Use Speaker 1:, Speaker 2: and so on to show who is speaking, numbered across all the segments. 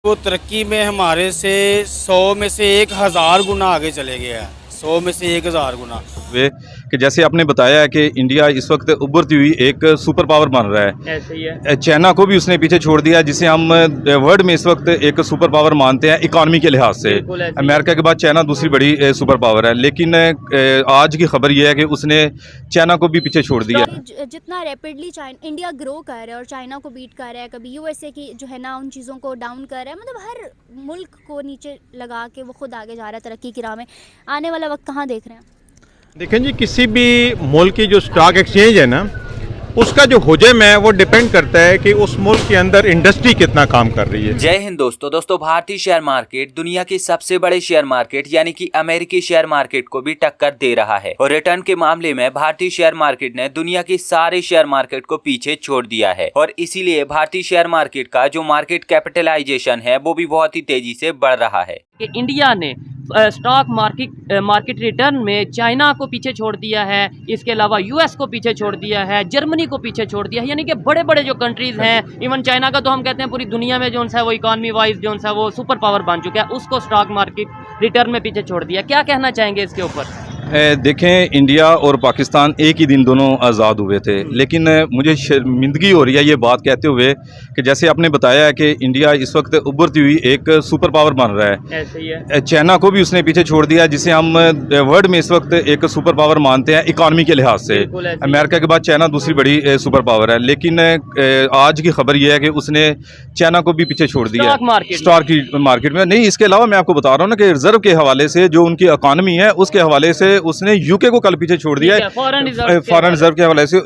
Speaker 1: वो तरक्की में हमारे से 100 में से 1000 गुना आगे चले गया है। 100 में से 1000 गुना।
Speaker 2: वे कि जैसे आपने बताया है कि इंडिया इस वक्त उभरती हुई एक सुपर पावर बन रहा है।
Speaker 3: ऐसे ही है।
Speaker 2: चाइना को भी उसने पीछे छोड़ दिया, जिसे हम वर्ल्ड में इस वक्त एक सुपर पावर मानते हैं इकॉनमी के लिहाज से।
Speaker 3: बिल्कुल ऐसे ही है।
Speaker 2: अमेरिका के बाद चाइना दूसरी बड़ी सुपर पावर है, लेकिन आज की खबर यह है कि उसने चाइना को भी पीछे छोड़ दिया।
Speaker 4: जितना रैपिडली इंडिया ग्रो कर रहा है और चाइना को बीट कर रहा है, कभी यूएसए की जो है ना उन चीज़ों को डाउन कर रहा है, मतलब हर मुल्क को नीचे लगा के वो खुद आगे जा रहा है तरक्की की राह में। आने वाला वक्त कहाँ देख रहे हैं?
Speaker 5: देखें जी, किसी भी मुल्क की जो स्टॉक एक्सचेंज है ना, उसका जो हुजम है वो डिपेंड करता है कि उस मुल्क के अंदर इंडस्ट्री कितना काम कर रही है।
Speaker 6: जय हिंद दोस्तों भारतीय शेयर मार्केट दुनिया के सबसे बड़े शेयर मार्केट यानी कि अमेरिकी शेयर मार्केट को भी टक्कर दे रहा है और रिटर्न के मामले में भारतीय शेयर मार्केट ने दुनिया के सारे शेयर मार्केट को पीछे छोड़ दिया है और इसीलिए भारतीय शेयर मार्केट का जो मार्केट कैपिटलाइजेशन है वो भी बहुत ही तेजी से बढ़ रहा है।
Speaker 3: इंडिया ने स्टॉक मार्केट रिटर्न में चाइना को पीछे छोड़ दिया है, इसके अलावा यूएस को पीछे छोड़ दिया है, जर्मनी को पीछे छोड़ दिया है, यानी कि बड़े बड़े जो कंट्रीज हैं, इवन चाइना का तो हम कहते हैं पूरी दुनिया में जो है वो इकॉनमी वाइज जो है वो सुपर पावर बन चुका है, उसको स्टॉक मार्केट रिटर्न में पीछे छोड़ दिया। क्या कहना चाहेंगे इसके ऊपर?
Speaker 2: देखें, इंडिया और पाकिस्तान एक ही दिन दोनों आज़ाद हुए थे, लेकिन मुझे शर्मिंदगी हो रही है ये बात कहते हुए कि जैसे आपने बताया है कि इंडिया इस वक्त उभरती हुई एक सुपर पावर बन रहा है।
Speaker 3: ऐसे ही है।
Speaker 2: चाइना को भी उसने पीछे छोड़ दिया, जिसे हम वर्ल्ड में इस वक्त एक सुपर पावर मानते हैं इकॉनमी के लिहाज से। अमेरिका के बाद चाइना दूसरी बड़ी सुपर पावर है, लेकिन आज की खबर यह है कि उसने चाइना को भी पीछे छोड़ दिया स्टॉक की मार्केट में। नहीं, इसके अलावा मैं आपको बता रहा हूँ ना कि रिजर्व के हवाले से जो उनकी इकॉनमी है उसके हवाले से उसने यूके को कल पीछे छोड़ दिया है फॉरेन रिजर्व के हवाले से।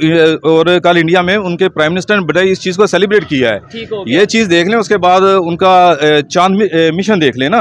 Speaker 2: और कल इंडिया में उनके प्राइम मिनिस्टर ने बड़ा इस चीज को सेलिब्रेट किया है। ये चीज देख लें, उसके बाद उनका चांद मिशन देख लेना।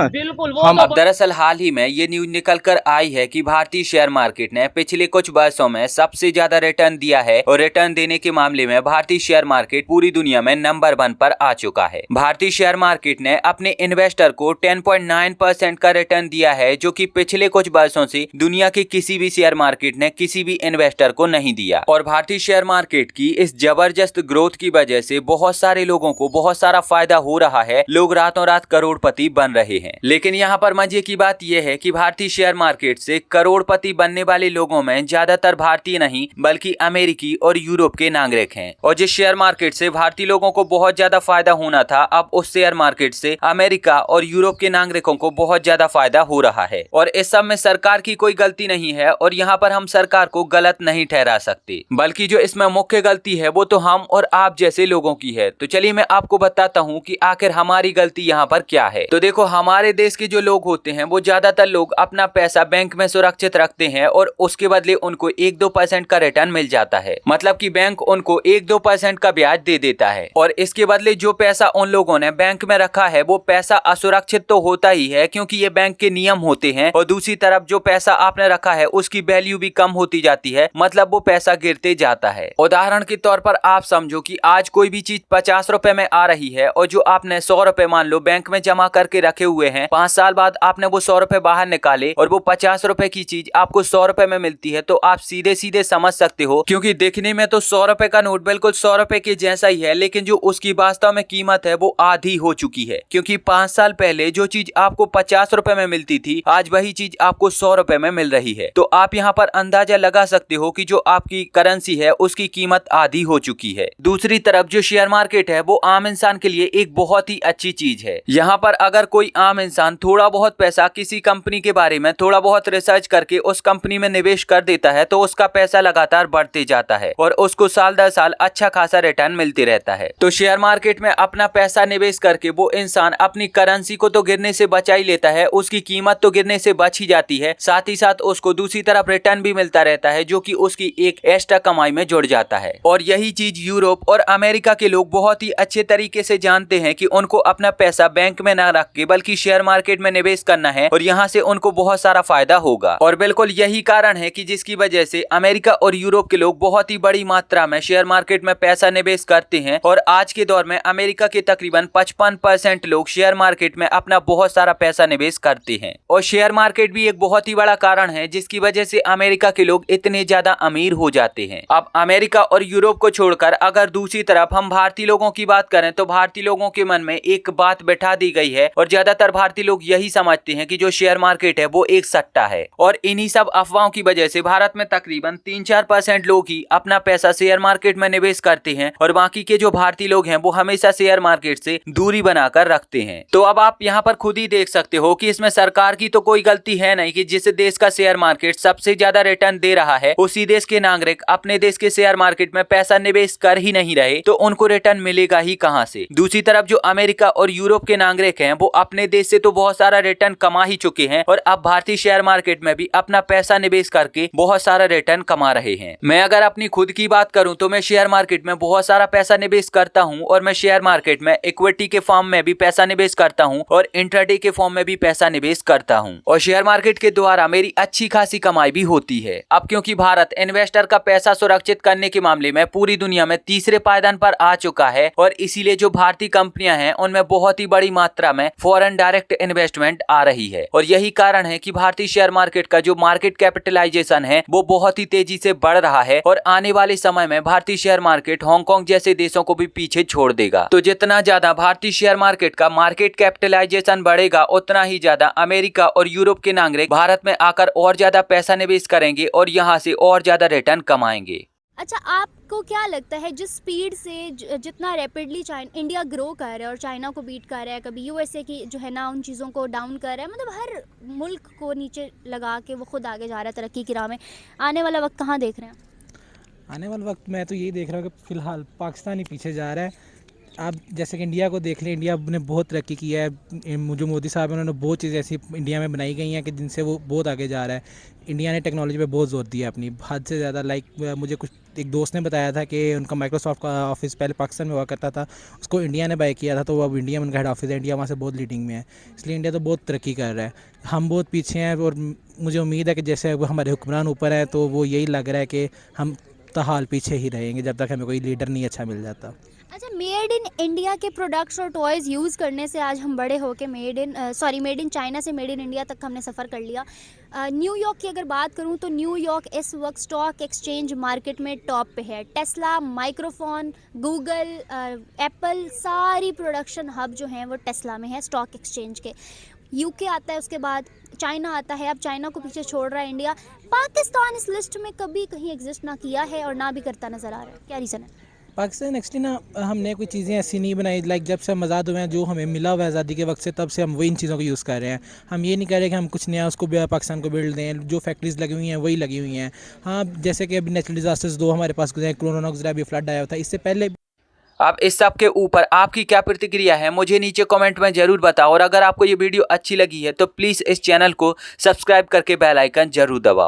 Speaker 6: हम दरअसल हाल ही में ये न्यूज निकल कर आई है कि भारतीय शेयर मार्केट ने पिछले कुछ वर्षों में सबसे ज्यादा रिटर्न दिया है और रिटर्न देने के मामले में भारतीय शेयर मार्केट पूरी दुनिया में नंबर 1 पर आ चुका है। भारतीय शेयर मार्केट ने अपने इन्वेस्टर को 10.9% का रिटर्न दिया है, जो कि पिछले कुछ वर्षों से दुनिया के किसी भी शेयर मार्केट ने किसी भी इन्वेस्टर को नहीं दिया। और भारतीय शेयर मार्केट की इस जबरदस्त ग्रोथ की वजह से बहुत सारे लोगों को बहुत सारा फायदा हो रहा है, लोग रातों रात करोड़पति बन रहे हैं। लेकिन यहाँ पर मजे की बात यह है कि भारतीय शेयर मार्केट से करोड़पति बनने वाले लोगों में ज्यादातर भारतीय नहीं बल्कि अमेरिकी और यूरोप के नागरिक हैं। और जिस शेयर मार्केट से भारतीय लोगों को बहुत ज्यादा फायदा होना था, अब उस शेयर मार्केट से अमेरिका और यूरोप के नागरिकों को बहुत ज्यादा फायदा हो रहा है। और इस सब में सरकार की कोई गलती नहीं है और यहाँ पर हम सरकार को गलत नहीं ठहरा सकते, बल्कि जो इसमें मुख्य गलती है वो तो हम और आप जैसे लोगों की है। तो चलिए मैं आपको बताता हूँ कि आखिर हमारी गलती यहाँ पर क्या है। तो देखो, हमारे देश के जो लोग होते हैं वो ज्यादातर लोग अपना पैसा बैंक में सुरक्षित रखते हैं और उसके बदले उनको 1-2% का रिटर्न मिल जाता है। मतलब कि बैंक उनको 1-2% का ब्याज दे देता है और इसके बदले जो पैसा उन लोगों ने बैंक में रखा है वो पैसा असुरक्षित तो होता ही है, क्योंकि ये बैंक के नियम होते हैं। और दूसरी तरफ जो पैसा आपने रखा है उसकी वैल्यू भी कम होती जाती है, मतलब वो पैसा गिरते जाता है। उदाहरण के तौर पर आप समझो कि आज कोई भी चीज 50 रुपए में आ रही है और जो आपने 100 रुपए मान लो बैंक में जमा करके रखे हुए हैं, 5 साल बाद आपने वो 100 रुपए बाहर निकाले और वो 50 रुपए की चीज आपको 100 रुपए में मिलती है, तो आप सीधे सीधे समझ सकते हो, क्योंकि देखने में तो 100 रुपए का नोट बिल्कुल 100 रुपए के जैसा ही है, लेकिन जो उसकी वास्तव में कीमत है वो आधी हो चुकी है। क्योंकि 5 साल पहले जो चीज आपको 50 रुपए में मिलती थी, आज वही चीज आपको 100 रुपए में मिल रही है। तो आप यहाँ पर अंदाजा लगा सकते हो कि जो आपकी करेंसी है उसकी कीमत आधी हो चुकी है। दूसरी तरफ जो शेयर मार्केट है वो आम इंसान के लिए एक बहुत ही अच्छी चीज है। यहाँ पर अगर कोई आम इंसान थोड़ा बहुत पैसा किसी कंपनी के बारे में थोड़ा बहुत रिसर्च करके उस कंपनी में निवेश कर देता है, तो उसका पैसा लगातार बढ़ते जाता है और उसको साल दर साल अच्छा खासा रिटर्न मिलते रहता है। तो शेयर मार्केट में अपना पैसा निवेश करके वो इंसान अपनी करेंसी को तो गिरने से बचा ही लेता है, उसकी कीमत तो गिरने से बच ही जाती है, साथ ही साथ उसको दूसरी तरफ रिटर्न भी मिलता रहता है, जो कि उसकी एक एक्स्ट्रा कमाई में जुड़ जाता है। और यही चीज यूरोप और अमेरिका के लोग बहुत ही अच्छे तरीके से जानते हैं कि उनको अपना पैसा बैंक में ना रख के बल्कि शेयर मार्केट में निवेश करना है और यहाँ से उनको बहुत सारा फायदा होगा। और बिल्कुल यही कारण है कि जिसकी वजह से अमेरिका और यूरोप के लोग बहुत ही बड़ी मात्रा में शेयर मार्केट में पैसा निवेश करते हैं। और आज के दौर में अमेरिका के तकरीबन 55% लोग शेयर मार्केट में अपना बहुत सारा पैसा निवेश करते हैं। और शेयर मार्केट भी एक बहुत ही बड़ा कारण है हैं जिसकी वजह से अमेरिका के लोग इतने ज्यादा अमीर हो जाते हैं। अब अमेरिका और यूरोप को छोड़कर अगर दूसरी तरफ हम भारतीय लोगों की बात करें तो भारतीय लोगों के मन में एक बात बैठा दी गई है और ज्यादातर भारतीय लोग यही समझते हैं कि जो शेयर मार्केट है वो एक सट्टा है। और इन्हीं सब अफवाहों की वजह से भारत में तकरीबन 3-4% लोग ही अपना पैसा शेयर मार्केट में निवेश करते हैं और बाकी के जो भारतीय लोग हैं वो हमेशा शेयर मार्केट से दूरी बनाकर रखते हैं। तो अब आप यहाँ पर खुद ही देख सकते हो कि इसमें सरकार की तो कोई गलती है नहीं कि जिस देश का शेयर मार्केट सबसे ज्यादा रिटर्न दे रहा है उसी देश के नागरिक अपने देश के शेयर मार्केट में पैसा निवेश कर ही नहीं रहे तो उनको रिटर्न मिलेगा ही कहां से। दूसरी तरफ जो अमेरिका और यूरोप के नागरिक हैं वो अपने देश से तो बहुत सारा रिटर्न कमा ही चुके हैं और अब भारतीय शेयर मार्केट में भी अपना पैसा निवेश करके बहुत सारा रिटर्न कमा रहे हैं। मैं अगर अपनी खुद की बात करूं तो मैं शेयर मार्केट में बहुत सारा पैसा निवेश करता हूं और मैं शेयर मार्केट में इक्विटी के फॉर्म में भी पैसा निवेश करता हूं और इंट्राडे के फॉर्म में भी पैसा निवेश करता हूं और शेयर मार्केट के द्वारा मेरी अच्छी खासी कमाई भी होती है। अब क्योंकि भारत इन्वेस्टर का पैसा सुरक्षित करने के मामले में पूरी दुनिया में तीसरे पायदान पर आ चुका है और इसीलिए जो भारतीय कंपनियां हैं उनमें बहुत ही बड़ी मात्रा में फॉरेन डायरेक्ट इन्वेस्टमेंट आ रही है और यही कारण है कि भारतीय शेयर मार्केट का जो मार्केट कैपिटलाइजेशन है वो बहुत ही तेजी से बढ़ रहा है और आने वाले समय में भारतीय शेयर मार्केट हांगकांग जैसे देशों को भी पीछे छोड़ देगा। तो जितना ज्यादा भारतीय शेयर मार्केट का मार्केट कैपिटलाइजेशन बढ़ेगा उतना ही ज्यादा अमेरिका और यूरोप के नागरिक भारत में आकर और ज्यादा पैसा निवेश करेंगे और यहाँ से और ज्यादा रिटर्न कमाएंगे।
Speaker 4: अच्छा, आपको क्या लगता है जिस स्पीड से जितना रैपिडली इंडिया ग्रो कर रहा है और चाइना को बीट कर रहा है, कभी यूएसए की जो है ना उन चीज़ों को डाउन कर रहा है, मतलब हर मुल्क को नीचे लगा के वो खुद आगे जा रहा है तरक्की की राह में, आने वाला वक्त कहाँ देख रहे हैं?
Speaker 7: आने वाला वक्त मैं तो यही देख रहा हूँ कि फ़िलहाल पाकिस्तान ही पीछे जा रहा है। आप जैसे कि इंडिया को देख लें, इंडिया ने बहुत तरक्की की है। जो मोदी साहब हैं उन्होंने बहुत चीज़ें ऐसी इंडिया में बनाई गई हैं कि जिनसे वो बहुत आगे जा रहा है। इंडिया ने टेक्नोलॉजी पे बहुत जोर दिया अपनी हद से ज़्यादा। मुझे कुछ एक दोस्त ने बताया था कि उनका माइक्रोसॉफ्ट का ऑफिस पहले पाकिस्तान में हुआ करता था, उसको इंडिया ने बाय किया था, तो वो अब इंडिया में उनका हेड ऑफिस है। इंडिया वहाँ से बहुत लीडिंग में है, इसलिए इंडिया तो बहुत तरक्की कर रहा है। हम बहुत पीछे हैं और मुझे उम्मीद है कि जैसे हमारे हुक्मरान ऊपर है तो वो यही लग रहा है कि हम ताहाल पीछे ही रहेंगे जब तक हमें कोई लीडर नहीं अच्छा मिल जाता।
Speaker 4: अच्छा, मेड इन इंडिया के प्रोडक्ट्स और टॉयज़ यूज़ करने से आज हम बड़े होके मेड इन चाइना से मेड इन इंडिया तक हमने सफ़र कर लिया। न्यूयॉर्क की अगर बात करूं तो न्यूयॉर्क इस वक्त स्टॉक एक्सचेंज मार्केट में टॉप पे है। टेस्ला, माइक्रोफोन, गूगल, एप्पल, सारी प्रोडक्शन हब जो हैं वो टेस्ला में है स्टॉक एक्सचेंज के। यूके आता है, उसके बाद चाइना आता है। अब चाइना को पीछे छोड़ रहा है इंडिया। पाकिस्तान इस लिस्ट में कभी कहीं एग्जिस्ट ना किया है और ना भी करता नज़र आ रहा है, क्या रीज़न है?
Speaker 7: पाकिस्तान एक्चुअली ना हमने कोई चीज़ें ऐसी नहीं बनाई, जब से हम आज़ाद हुए हैं, जो हमें मिला हुआ आज़ादी के वक्त से, तब से हम वही इन चीज़ों को यूज़ कर रहे हैं। हम ये नहीं कर रहे कि हम कुछ नया उसको पाकिस्तान को बिल्ड दें। जो फैक्ट्रीज़ लगी हुई हैं वही लगी हुई हैं। हाँ, जैसे कि अभी नेचुरल डिज़ास्टर्स 2 हमारे पास गुजरे, कोरोना गुजरा, अभी फ्लड आया था, इससे पहले।
Speaker 6: अब इस सब के ऊपर आपकी क्या प्रतिक्रिया है मुझे नीचे कमेंट में जरूर बताओ और अगर आपको ये वीडियो अच्छी लगी है तो प्लीज़ इस चैनल को सब्सक्राइब करके बेल आइकन जरूर दबाओ।